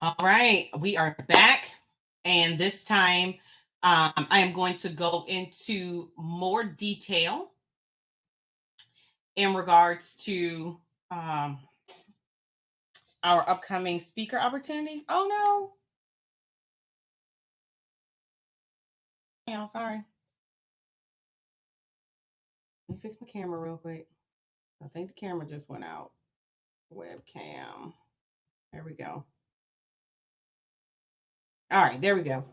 All right, we are back, and this time I am going to go into more detail in regards to um, our upcoming speaker opportunities. Oh no, y'all, sorry. Let me fix my camera real quick. I think the camera just went out. Webcam. There we go. All right, there we go.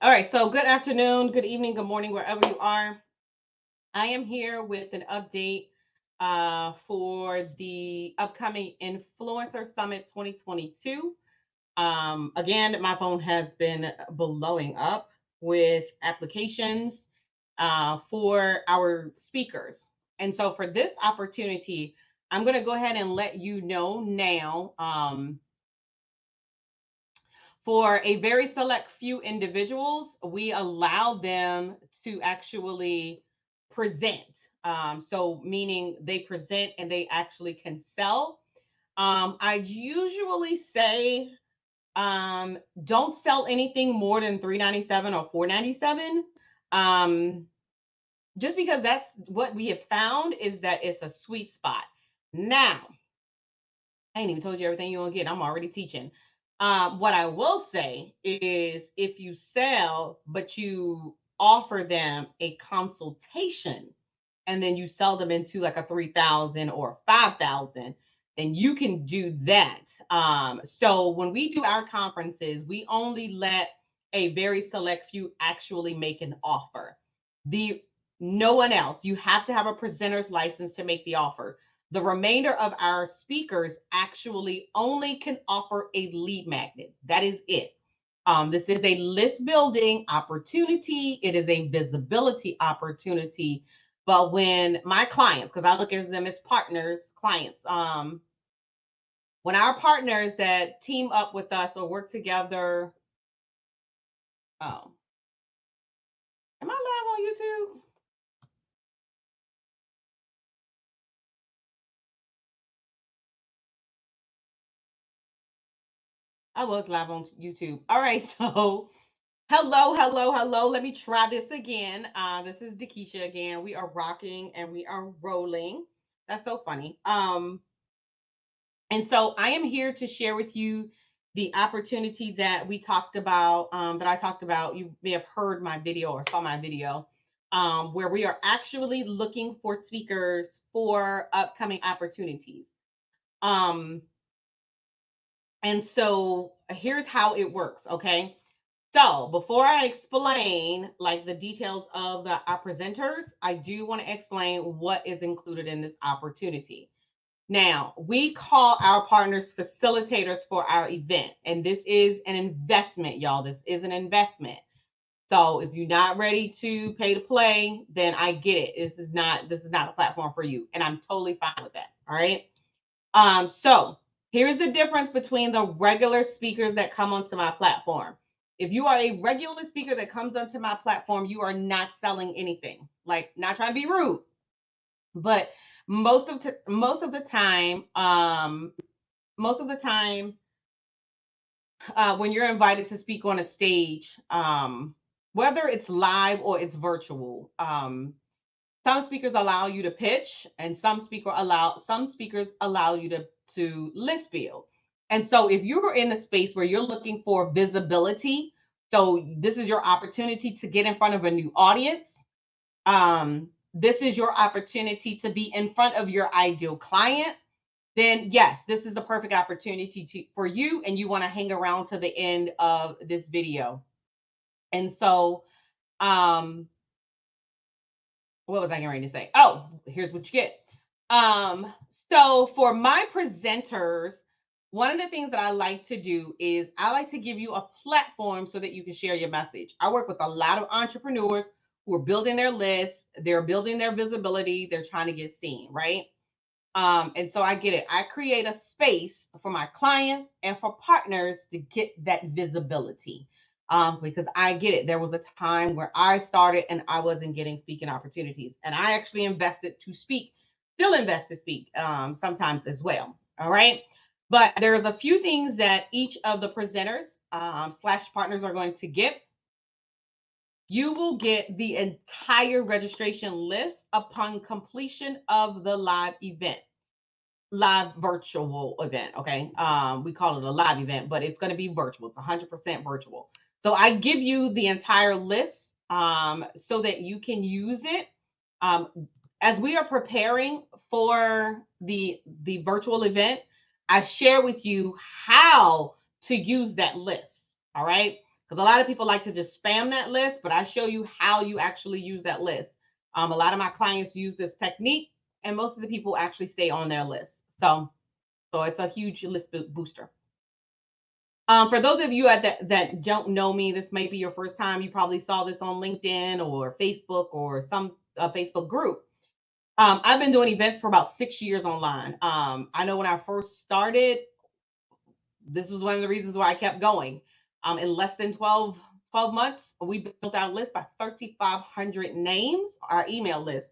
All right, so good afternoon, good evening, good morning, wherever you are. I am here with an update for the upcoming Influencer Summit 2022. Again, my phone has been blowing up with applications for our speakers. And so for this opportunity, I'm going to go ahead and let you know now. For a very select few individuals, we allow them to actually present. So, meaning they present and they actually can sell. I usually say don't sell anything more than $397 or $497. Um, just because that's what we have found is that it's a sweet spot. Now, I ain't even told you everything you're gonna get. I'm already teaching. What I will say is if you sell, but you offer them a consultation and then you sell them into like a 3,000 or 5,000, then you can do that. So when we do our conferences, we only let a very select few actually make an offer. The No one else. You have to have a presenter's license to make the offer. The remainder of our speakers actually only can offer a lead magnet. That is it. This is a list building opportunity. It is a visibility opportunity. But when my clients, because I look at them as partners, clients, when our partners that team up with us or work together, oh, am I live on YouTube? I was live on YouTube. All right, so hello, hello, hello. Let me try this again. This is Dakisha again. We are rocking and we are rolling. That's so funny. And so I am here to share with you the opportunity that we talked about, that I talked about. You may have heard my video or saw my video, where we are actually looking for speakers for upcoming opportunities. Um, and so here's how it works, okay? So before I explain like the details of our presenters, I do want to explain what is included in this opportunity. Now, we call our partners facilitators for our event, and this is an investment, y'all. This is an investment. So if you're not ready to pay to play, then I get it. This is not a platform for you, and I'm totally fine with that. All right. So here's the difference between the regular speakers that come onto my platform. If you are a regular speaker that comes onto my platform, you are not selling anything. Like, not trying to be rude, but most of the time, when you're invited to speak on a stage, whether it's live or it's virtual, some speakers allow you to pitch, and some speakers allow you to list build. And so, if you're in a space where you're looking for visibility, so this is your opportunity to get in front of a new audience. This is your opportunity to be in front of your ideal client, then yes, this is the perfect opportunity for you, and you want to hang around to the end of this video. And so, um, what was I getting ready to say? Oh, here's what you get. Um, so for my presenters, one of the things that I like to do is I like to give you a platform so that you can share your message. I work with a lot of entrepreneurs who are building their lists, they're building their visibility, they're trying to get seen, right? And so I get it. I create a space for my clients and for partners to get that visibility. Because I get it. There was a time where I started and I wasn't getting speaking opportunities, and I actually invested to speak, still invest to speak sometimes as well. All right. But there's a few things that each of the presenters slash partners are going to get. You will get the entire registration list upon completion of the live event, live virtual event. Okay. We call it a live event, but it's going to be virtual. It's 100% virtual. So I give you the entire list so that you can use it. As we are preparing for the virtual event, I share with you how to use that list. All right. Because a lot of people like to just spam that list, but I show you how you actually use that list. A lot of my clients use this technique, and most of the people actually stay on their list. So it's a huge list booster. For those of you that don't know me, this might be your first time. You probably saw this on LinkedIn or Facebook or some Facebook group. I've been doing events for about 6 years online. I know when I first started, this was one of the reasons why I kept going. In less than 12 months, we built our list by 3,500 names, our email list,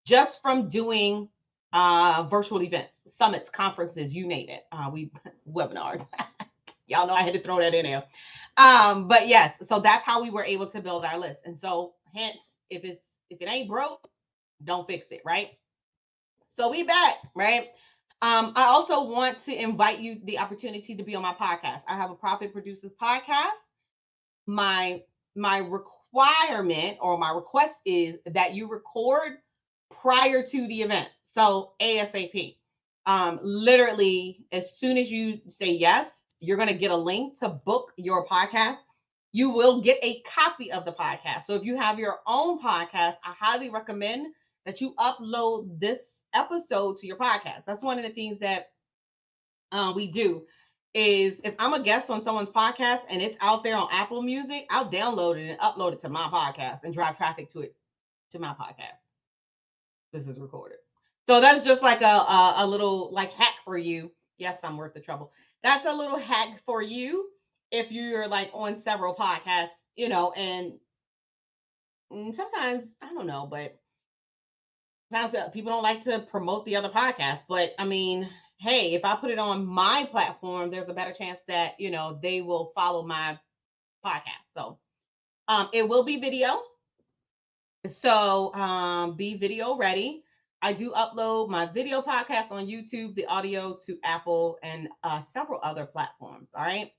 just from doing virtual events, summits, conferences, you name it. We webinars. Y'all know I had to throw that in there. But yes, so that's how we were able to build our list. And so hence, if it ain't broke, don't fix it, right? So we back, right? I also want to invite you the opportunity to be on my podcast. I have a Profit Producers podcast. My requirement or my request is that you record prior to the event. So ASAP. Literally, as soon as you say yes, you're going to get a link to book your podcast. You will get a copy of the podcast. So if you have your own podcast, I highly recommend that you upload this episode to your podcast. That's one of the things that we do is if I'm a guest on someone's podcast and it's out there on Apple Music, I'll download it and upload it to my podcast and drive traffic to my podcast. This is recorded. So that's just like a little like hack for you. Yes, I'm worth the trouble. That's a little hack for you if you're like on several podcasts, and sometimes I don't know, but sometimes people don't like to promote the other podcast. But I mean, hey, if I put it on my platform, there's a better chance that they will follow my podcast. So it will be video. So be video ready. I do upload my video podcast on YouTube, the audio to Apple and several other platforms. All right.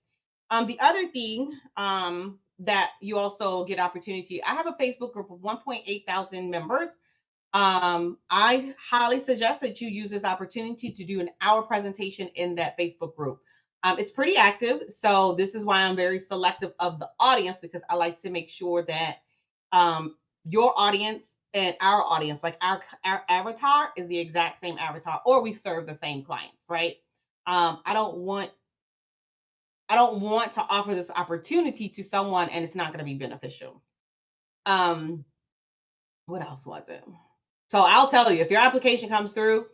The other thing that you also get opportunity, I have a Facebook group of 1.8 thousand members. I highly suggest that you use this opportunity to do an hour presentation in that Facebook group. It's pretty active. So this is why I'm very selective of the audience, because I like to make sure that your audience and our audience, like our avatar is the exact same avatar, or we serve the same clients, right? I don't want to offer this opportunity to someone and it's not going to be beneficial. What else was it? So I'll tell you, if your application comes through,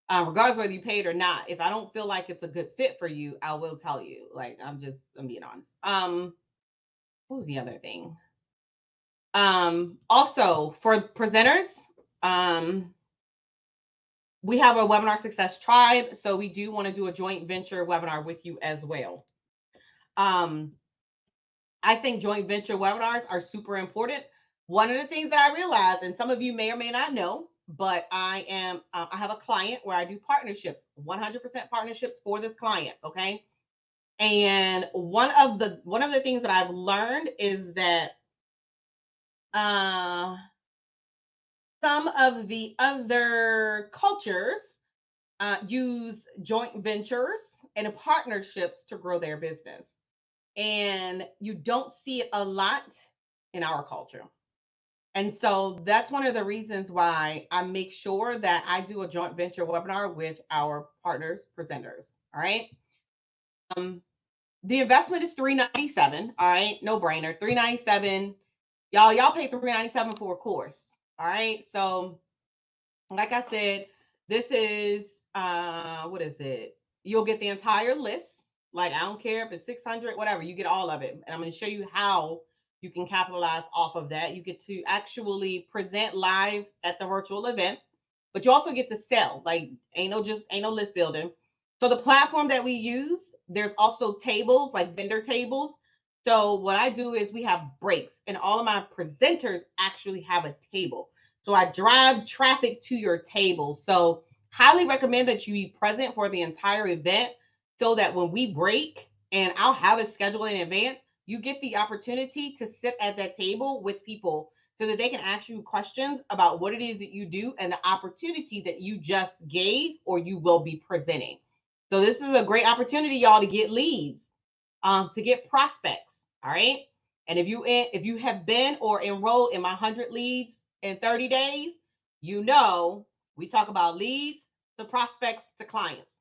regardless whether you paid or not, if I don't feel like it's a good fit for you, I will tell you. Like I'm being honest. What was the other thing? Also for presenters, we have a Webinar Success Tribe. So we do want to do a joint venture webinar with you as well. I think joint venture webinars are super important. One of the things that I realized, and some of you may or may not know, but I have a client where I do partnerships, 100% partnerships for this client. Okay. And one of the things that I've learned is that some of the other cultures use joint ventures and partnerships to grow their business. And you don't see it a lot in our culture. And so that's one of the reasons why I make sure that I do a joint venture webinar with our partners, presenters. All right. The investment is $397. All right. No brainer. $397. Y'all pay $397 for a course. All right. So like I said, this is what is it? You'll get the entire list. Like I don't care if it's 600, whatever, you get all of it. And I'm going to show you how you can capitalize off of that. You get to actually present live at the virtual event, but you also get to sell. Like ain't no list building. So the platform that we use, there's also tables, like vendor tables. So what I do is we have breaks, and all of my presenters actually have a table. So I drive traffic to your table. So highly recommend that you be present for the entire event so that when we break, and I'll have it scheduled in advance, you get the opportunity to sit at that table with people so that they can ask you questions about what it is that you do and the opportunity that you just gave or you will be presenting. So this is a great opportunity, y'all, to get leads, to get prospects. All right. And if you have been or enrolled in my 100 leads in 30 days, you know we talk about leads to prospects to clients.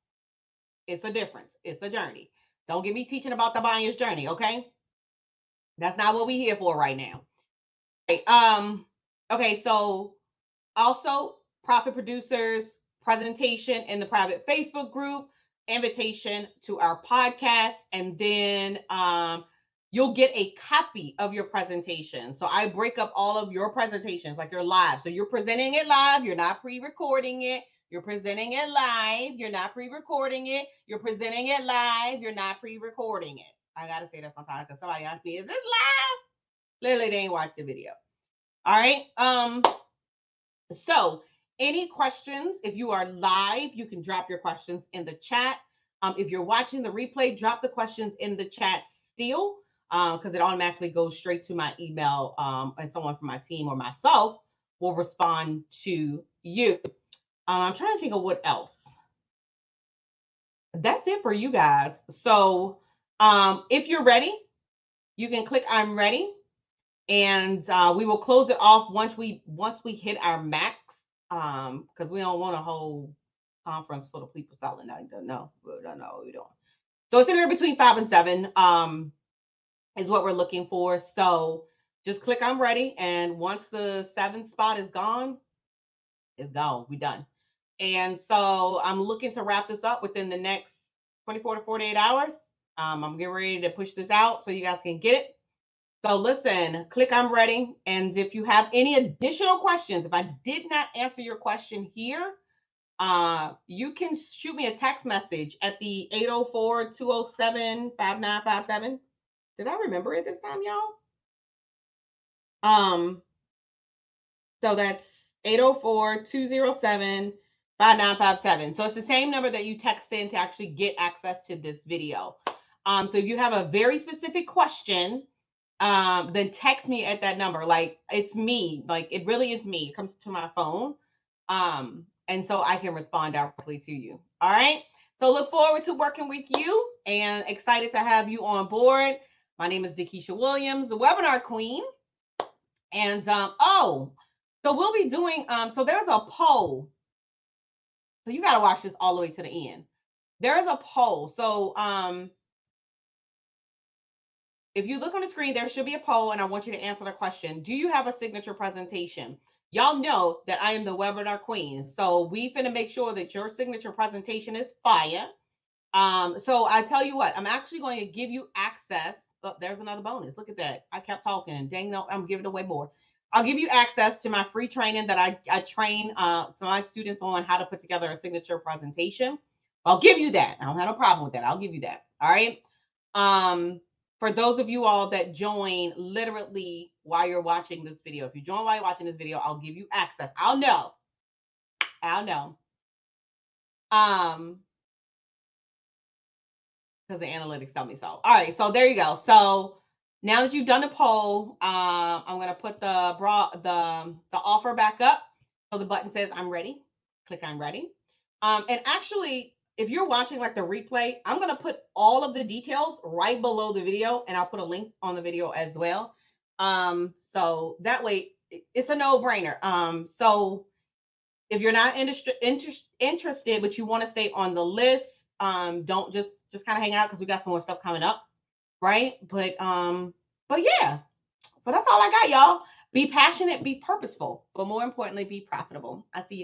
It's a difference. It's a journey. Don't get me teaching about the buyer's journey, okay? That's not what we're here for right now. Right. Okay, so also profit producers presentation in the private Facebook group, invitation to our podcast, and then you'll get a copy of your presentation. So I break up all of your presentations like you're live. So you're presenting it live, you're not pre-recording it. You're presenting it live, you're not pre-recording it. You're presenting it live, you're not pre-recording it. I gotta say that sometimes because somebody asks me, is this live? Literally, they ain't watched the video. All right. So, any questions? If you are live, you can drop your questions in the chat. If you're watching the replay, drop the questions in the chat still, because it automatically goes straight to my email, and someone from my team or myself will respond to you. I'm trying to think of what else. That's it for you guys. So, if you're ready, you can click "I'm ready," and we will close it off once we hit our max, because we don't want a whole conference full of people selling. I don't know. We don't know what we're doing. So it's anywhere between 5 and 7 is what we're looking for. So just click "I'm ready," and once the 7th spot is gone, it's gone. We're done. And so I'm looking to wrap this up within the next 24 to 48 hours. I'm getting ready to push this out so you guys can get it. So listen, click "I'm ready." And if you have any additional questions, if I did not answer your question here, you can shoot me a text message at the 804-207-5957. Did I remember it this time, y'all? So that's 804-207-5957. So it's the same number that you text in to actually get access to this video. So if you have a very specific question, then text me at that number. Like it's me. Like it really is me. It comes to my phone. And so I can respond directly to you. All right. So look forward to working with you and excited to have you on board. My name is Dakisha Williams, the webinar queen. And so we'll be doing so there's a poll. So you got to watch this all the way to the end. There's a poll. So if you look on the screen, there should be a poll, and I want you to answer the question. Do you have a signature presentation? Y'all know that I am the webinar queen. So we finna make sure that your signature presentation is fire. So I tell you what, I'm actually going to give you access. Oh, there's another bonus. Look at that. I kept talking. Dang, no, I'm giving away more. I'll give you access to my free training that I train some of my students on how to put together a signature presentation. I'll give you that. I don't have no problem with that. I'll give you that. All right. For those of you all that join literally while you're watching this video, if you join while you're watching this video, I'll give you access. I'll know. Because the analytics tell me so. All right, so there you go. So now that you've done the poll, I'm gonna put the offer back up. So the button says "I'm ready." Click "I'm ready." And actually, if you're watching like the replay, I'm gonna put all of the details right below the video, and I'll put a link on the video as well. So that way it's a no-brainer. So if you're not interested, but you want to stay on the list, don't just kind of hang out because we got some more stuff coming up, right? But yeah. So that's all I got, y'all. Be passionate, be purposeful, but more importantly, be profitable. I see you.